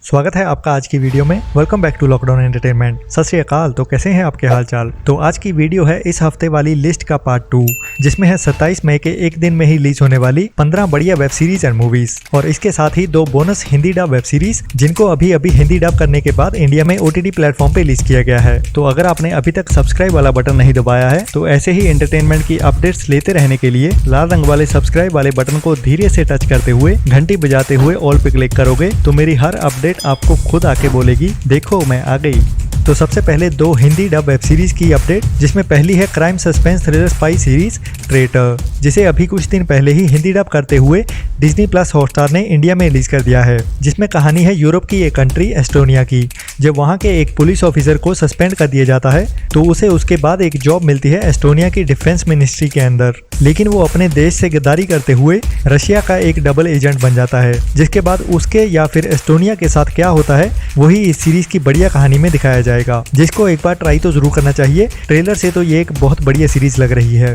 स्वागत है आपका आज की वीडियो में। Welcome back to lockdown entertainment. सत श्री अकाल। तो कैसे हैं आपके हाल चाल। तो आज की वीडियो है इस हफ्ते वाली लिस्ट का पार्ट 2, जिसमें है 27 मई के एक दिन में ही रिलीज होने वाली 15 बढ़िया वेब सीरीज एंड मूवीज, और इसके साथ ही 2 bonus Hindi dub web series जिनको अभी हिंदी डब करने के बाद इंडिया में OTT प्लेटफॉर्म पे रिलीज किया गया है। तो अगर आपने अभी तक सब्सक्राइब वाला बटन नहीं दबाया है तो ऐसे ही एंटरटेनमेंट की अपडेट्स लेते रहने के लिए लाल रंग वाले सब्सक्राइब वाले बटन को धीरे से टच करते हुए घंटी बजाते हुए ऑल पे क्लिक करोगे तो मेरी हर अपडेट आपको खुद आके बोलेगी देखो मैं आ गई। तो सबसे पहले 2 हिंदी डब वेब सीरीज की अपडेट, जिसमें पहली है crime suspense thriller spy series traitor, जिसे अभी कुछ दिन पहले ही हिंदी डब करते हुए डिज्नी प्लस हॉटस्टार ने इंडिया में रिलीज कर दिया है। जिसमें कहानी है यूरोप की एक कंट्री एस्टोनिया की। जब वहाँ के एक पुलिस ऑफिसर को सस्पेंड कर दिया जाता है तो उसे उसके बाद एक जॉब मिलती है एस्टोनिया की डिफेंस मिनिस्ट्री के अंदर, लेकिन वो अपने देश से गद्दारी करते हुए रशिया का एक डबल एजेंट बन जाता है। जिसके बाद उसके या फिर एस्टोनिया के साथ क्या होता है वही इस सीरीज की बढ़िया कहानी में दिखाया जाएगा, जिसको एक बार ट्राई तो जरूर करना चाहिए। ट्रेलर से तो ये एक बहुत बढ़िया सीरीज लग रही है।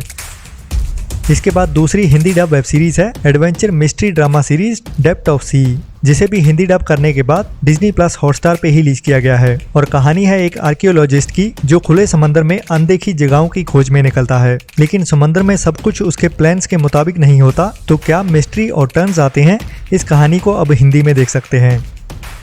इसके बाद दूसरी हिंदी डब वेब सीरीज है adventure mystery drama series Depth of Sea, जिसे भी हिंदी डब करने के बाद डिज्नी प्लस हॉटस्टार पे ही रिलीज किया गया है। और कहानी है एक आर्कियोलॉजिस्ट की जो खुले समंदर में अनदेखी जगहों की खोज में निकलता है, लेकिन समंदर में सब कुछ उसके प्लान्स के मुताबिक नहीं होता। तो क्या मिस्ट्री और टर्न्स आते हैं, इस कहानी को अब हिंदी में देख सकते हैं।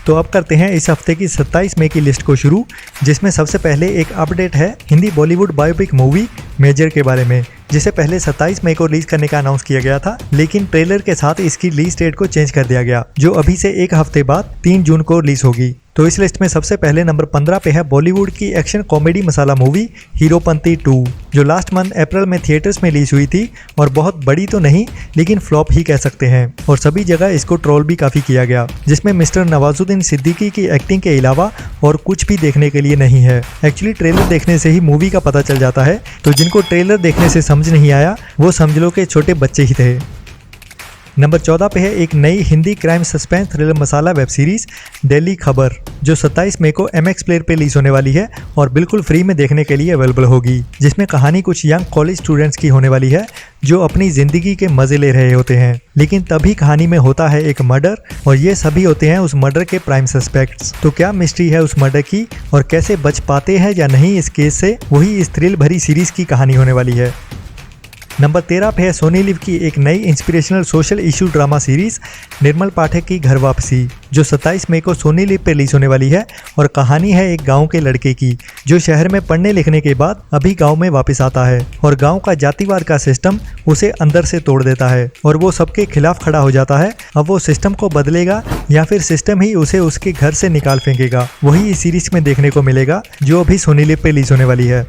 तो अब करते हैं इस हफ्ते की 27 मई की लिस्ट को शुरू, जिसमें सबसे पहले एक अपडेट है हिंदी बॉलीवुड बायोपिक मूवी मेजर के बारे में, जिसे पहले 27 मई को रिलीज करने का अनाउंस किया गया था, लेकिन ट्रेलर के साथ इसकी रिलीज डेट को चेंज कर दिया गया, जो अभी से एक हफ्ते बाद 3 जून को रिलीज होगी। तो इस लिस्ट में सबसे पहले नंबर 15 पे है बॉलीवुड की एक्शन कॉमेडी मसाला मूवी हीरोपंती 2, जो लास्ट मंथ अप्रैल में थिएटर्स में रिलीज हुई थी और बहुत बड़ी तो नहीं लेकिन फ्लॉप ही कह सकते हैं, और सभी जगह इसको ट्रोल भी काफी किया गया। जिसमें मिस्टर नवाजुद्दीन सिद्दीकी की एक्टिंग के अलावा और कुछ भी देखने के लिए नहीं है। एक्चुअली ट्रेलर देखने से ही मूवी का पता चल जाता है, तो जिनको ट्रेलर देखने से समझ नहीं आया वो समझ लो कि छोटे बच्चे ही थे। नंबर 14 पे है एक नई हिंदी क्राइम सस्पेंस थ्रिलर मसाला वेब सीरीज दिल्ली खबर, जो 27 मई को MX प्लेयर पे रिलीज होने वाली है और बिल्कुल फ्री में देखने के लिए अवेलेबल होगी। जिसमें कहानी कुछ यंग कॉलेज स्टूडेंट्स की होने वाली है जो अपनी जिंदगी के मजे ले रहे होते हैं, लेकिन तभी कहानी में होता है एक मर्डर और ये सभी होते हैं उस मर्डर के प्राइम सस्पेक्ट्स। तो क्या मिस्ट्री है उस मर्डर की और कैसे बच पाते हैं या नहीं इस केस से, वही इस थ्रिल भरी सीरीज की कहानी होने वाली है। नंबर 13 पे है सोनी लिव की एक नई inspirational social issue drama series Nirmal Pathak की घर वापसी, जो 27 मई को सोनी लिव पे रिलीज होने वाली है। और कहानी है एक गांव के लड़के की जो शहर में पढ़ने लिखने के बाद अभी गांव में वापस आता है और गांव का जातिवाद का सिस्टम उसे अंदर से तोड़ देता है और वो सबके खिलाफ खड़ा हो जाता है। अब वो सिस्टम को बदलेगा या फिर सिस्टम ही उसे उसके घर से निकाल फेंकेगा, वही इस सीरीज में देखने को मिलेगा, जो अभी सोनी लिव पे रिलीज होने वाली है।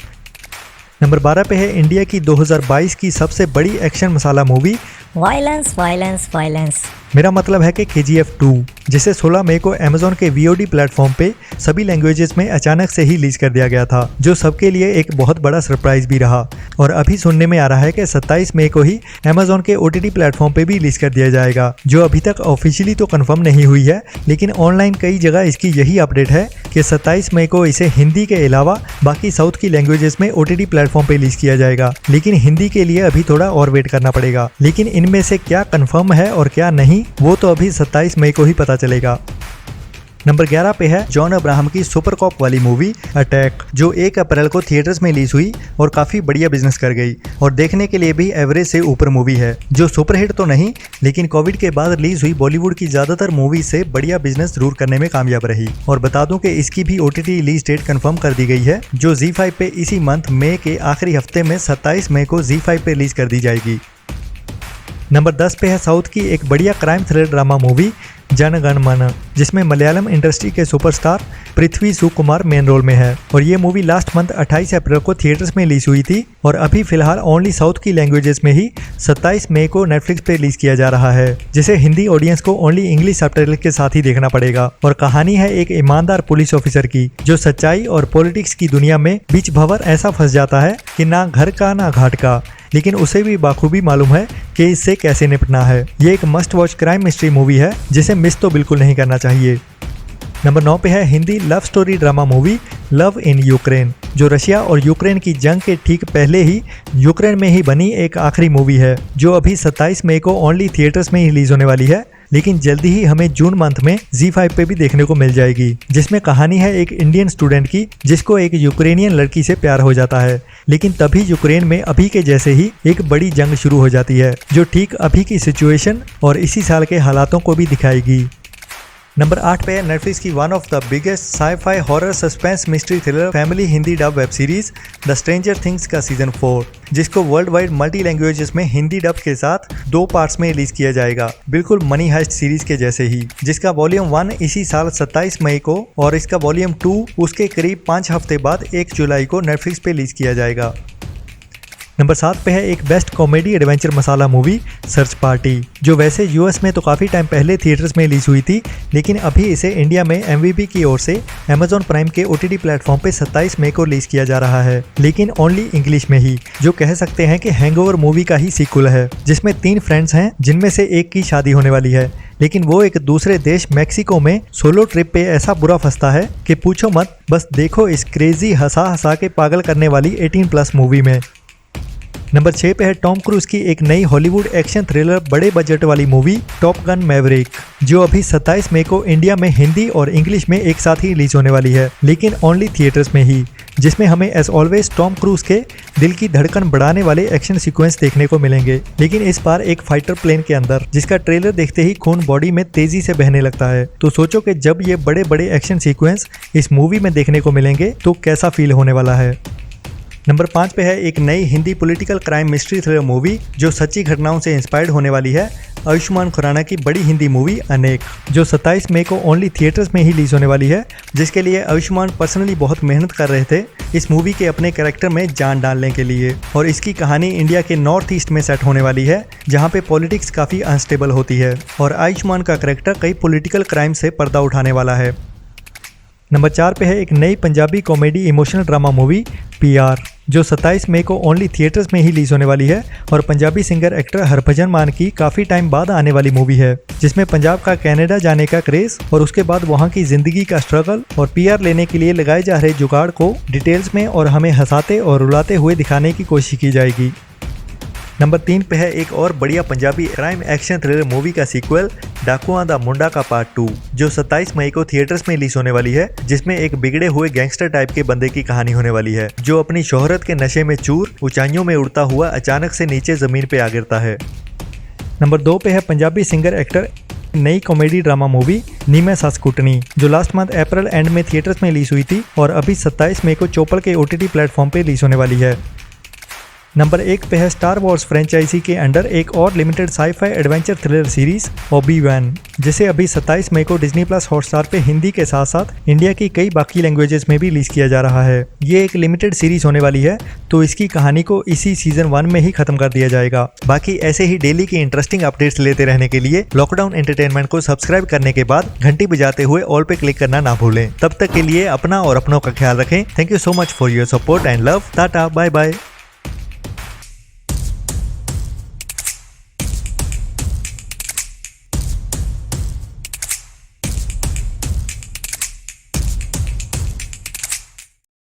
नंबर 12 पे है इंडिया की 2022 की सबसे बड़ी एक्शन मसाला मूवी वायलेंस वायलेंस वायलेंस, मेरा मतलब है कि KGF 2, जिसे 16 मई को Amazon के VOD प्लेटफॉर्म पे सभी लैंग्वेजेस में अचानक से ही रिलीज कर दिया गया था, जो सबके लिए एक बहुत बड़ा सरप्राइज भी रहा। और अभी सुनने में आ रहा है कि 27 मई को ही Amazon के OTT प्लेटफॉर्म पे भी रिलीज कर दिया जाएगा, जो अभी तक ऑफिशियली तो कंफर्म नहीं हुई है, लेकिन ऑनलाइन कई जगह इसकी यही अपडेट है कि 27 मई को इसे हिंदी के अलावा बाकी साउथ की लैंग्वेजेस में OTT प्लेटफॉर्म पे रिलीज किया जाएगा। लेकिन हिंदी के लिए अभी थोड़ा और वेट करना पड़ेगा, लेकिन इनमें से क्या कंफर्म है और क्या नहीं वो तो अभी 27 मई को ही पता चलेगा। नंबर 11 पे है जॉन अब्राहम की सुपर कॉप वाली मूवी अटैक, जो 1 अप्रैल को थिएटर्स में रिलीज हुई और काफी बढ़िया बिजनेस कर गई और देखने के लिए भी एवरेज से ऊपर मूवी है, जो सुपरहिट तो नहीं लेकिन कोविड के बाद रिलीज हुई बॉलीवुड की ज्यादातर मूवी से बढ़िया बिजनेस जरूर करने में कामयाब रही। और बता दूं कि इसकी भी OTT रिलीज डेट कंफर्म कर दी गई है, जो ZEE5 पे इसी मंथ मई के आखिरी हफ्ते में 27 मई को ZEE5 पे रिलीज कर दी जाएगी। नंबर 10 पे है साउथ की एक बढ़िया crime thriller drama movie Jana Gana मन, जिसमें मलयालम इंडस्ट्री के सुपरस्टार पृथ्वी सुकुमार मेन रोल में है। और ये मूवी लास्ट मंथ 28 अप्रैल को थिएटर्स में रिलीज हुई थी और अभी फिलहाल ओनली साउथ की लैंग्वेजेस में ही 27 मई को नेटफ्लिक्स पे रिलीज किया जा रहा है, जिसे हिंदी ऑडियंस को ओनली इंग्लिश सबटाइटल के साथ ही देखना पड़ेगा। और कहानी है एक ईमानदार पुलिस ऑफिसर की जो सच्चाई और पॉलिटिक्स की दुनिया में बीच भंवर ऐसा फंस जाता है कि ना घर का ना घाट का, लेकिन उसे भी बाखूबी मालूम है कि इससे कैसे निपटना है। ये एक must watch crime mystery movie है जिसे मिस तो बिल्कुल नहीं करना चाहिए। नंबर 9 पे है Hindi love story drama movie love in Ukraine, जो रशिया और यूक्रेन की जंग के ठीक पहले ही यूक्रेन में ही बनी एक आखिरी मूवी है, जो अभी 27 मई को ओनली थिएटर्स में ही रिलीज होने वाली है। लेकिन जल्दी ही हमें जून मंथ में ZEE5 पे भी देखने को मिल जाएगी, जिसमें कहानी है एक इंडियन स्टूडेंट की जिसको एक यूक्रेनियन लड़की से प्यार हो जाता है। लेकिन तभी यूक्रेन में अभी के जैसे ही एक बड़ी जंग शुरू हो जाती है जो ठीक अभी की सिचुएशन और इसी साल के हालातों को भी दिखाएगी। नंबर 8 पे है नेटफ्लिक्स की one of the biggest sci-fi horror suspense mystery thriller family Hindi dub web series the stranger things का सीजन 4, जिसको वर्ल्ड वाइड मल्टी लैंग्वेजेस में हिंदी डब के साथ 2 पार्ट्स में रिलीज किया जाएगा, बिल्कुल मनी हाइस्ट सीरीज के जैसे ही, जिसका वॉल्यूम 1 इसी साल 27 मई को और इसका वॉल्यूम 2 उसके करीब 5 हफ्ते बाद 1 जुलाई को नेटफ्लिक्स पे रिलीज किया जाएगा। नंबर 7 पे है एक बेस्ट कॉमेडी एडवेंचर मसाला मूवी सर्च पार्टी, जो वैसे यूएस में तो काफ़ी टाइम पहले थिएटर्स में रिलीज हुई थी, लेकिन अभी इसे इंडिया में एमवीपी की ओर से अमेजॉन प्राइम के ओटीटी प्लेटफॉर्म पे 27 मई को रिलीज किया जा रहा है, लेकिन ओनली इंग्लिश में ही, जो कह सकते हैं कि हैंगओवर मूवी का ही सीक्वल है, जिसमें 3 फ्रेंड्स हैं जिनमें से एक की शादी होने वाली है, लेकिन वो एक दूसरे देश मैक्सिको में सोलो ट्रिप पे ऐसा बुरा फंसता है कि पूछो मत, बस देखो इस क्रेजी हंसा हंसा के पागल करने वाली 18+ मूवी में। नंबर 6 पे है टॉम क्रूज की एक नई हॉलीवुड एक्शन थ्रिलर बड़े बजट वाली मूवी टॉप गन मैवरिक, जो अभी 27 मई को इंडिया में हिंदी और इंग्लिश में एक साथ ही रिलीज होने वाली है, लेकिन ओनली थिएटर्स में ही, जिसमें हमें एज ऑलवेज टॉम क्रूज के दिल की धड़कन बढ़ाने वाले एक्शन सीक्वेंस देखने को मिलेंगे, लेकिन इस बार एक फाइटर प्लेन के अंदर, जिसका ट्रेलर देखते ही खून बॉडी में तेजी से बहने लगता है। तो सोचो कि जब ये बड़े बड़े एक्शन सीक्वेंस इस मूवी में देखने को मिलेंगे तो कैसा फील होने वाला है। नंबर 5 पे है एक नई Hindi political crime mystery thriller movie जो सच्ची घटनाओं से इंस्पायर्ड होने वाली है, आयुष्मान खुराना की बड़ी हिंदी मूवी अनेक, जो 27 मई को ओनली थिएटर्स में ही रिलीज होने वाली है, जिसके लिए आयुष्मान पर्सनली बहुत मेहनत कर रहे थे इस मूवी के अपने कैरेक्टर में जान डालने के लिए। और इसकी कहानी इंडिया के नॉर्थ ईस्ट में सेट होने वाली है, जहाँ पे पॉलिटिक्स काफ़ी अनस्टेबल होती है और आयुष्मान का कैरेक्टर कई पॉलिटिकल क्राइम से पर्दा उठाने वाला है। नंबर 4 पे है एक नई Punjabi comedy emotional drama movie PR, जो 27 मई को ओनली थिएटर्स में ही रिलीज होने वाली है और पंजाबी सिंगर एक्टर हरभजन मान की काफ़ी टाइम बाद आने वाली मूवी है, जिसमें पंजाब का कनाडा जाने का क्रेज और उसके बाद वहां की जिंदगी का स्ट्रगल और PR लेने के लिए लगाए जा रहे जुगाड़ को डिटेल्स में और हमें हंसाते और रुलाते हुए दिखाने की कोशिश की जाएगी। नंबर 3 पे है एक और बढ़िया Punjabi crime action thriller movie का सीक्वल डाकुआं दा मुंडा का पार्ट 2, जो 27 मई को थिएटर्स में रिलीज होने वाली है, जिसमें एक बिगड़े हुए गैंगस्टर टाइप के बंदे की कहानी होने वाली है, जो अपनी शोहरत के नशे में चूर ऊंचाइयों में उड़ता हुआ अचानक से नीचे जमीन पे आ गिरता है। नंबर 2 पे है पंजाबी सिंगर एक्टर नई कॉमेडी ड्रामा मूवी नी मैं सस कुटनी, जो लास्ट मंथ अप्रैल एंड में थिएटर्स में रिलीज हुई थी और अभी 27 मई को चोपड़ के OTT प्लेटफॉर्म पे रिलीज होने वाली है। नंबर 1 पे है स्टार वॉर्स फ्रेंचाइजी के अंडर एक और limited sci-fi adventure thriller series Obi-Wan, जिसे अभी 27 मई को डिज्नी प्लस हॉटस्टार पे हिंदी के साथ साथ इंडिया की कई बाकी लैंग्वेजेस में भी रिलीज किया जा रहा है। ये एक लिमिटेड सीरीज होने वाली है, तो इसकी कहानी को इसी सीजन 1 में ही खत्म कर दिया जाएगा। बाकी ऐसे ही डेली की इंटरेस्टिंग अपडेट्स लेते रहने के लिए लॉकडाउन एंटरटेनमेंट को सब्सक्राइब करने के बाद घंटी बजाते हुए ऑल पे क्लिक करना ना भूलें। तब तक के लिए अपना और अपनों का ख्याल रखें। Thank you so much for your support and love. Tata, bye bye.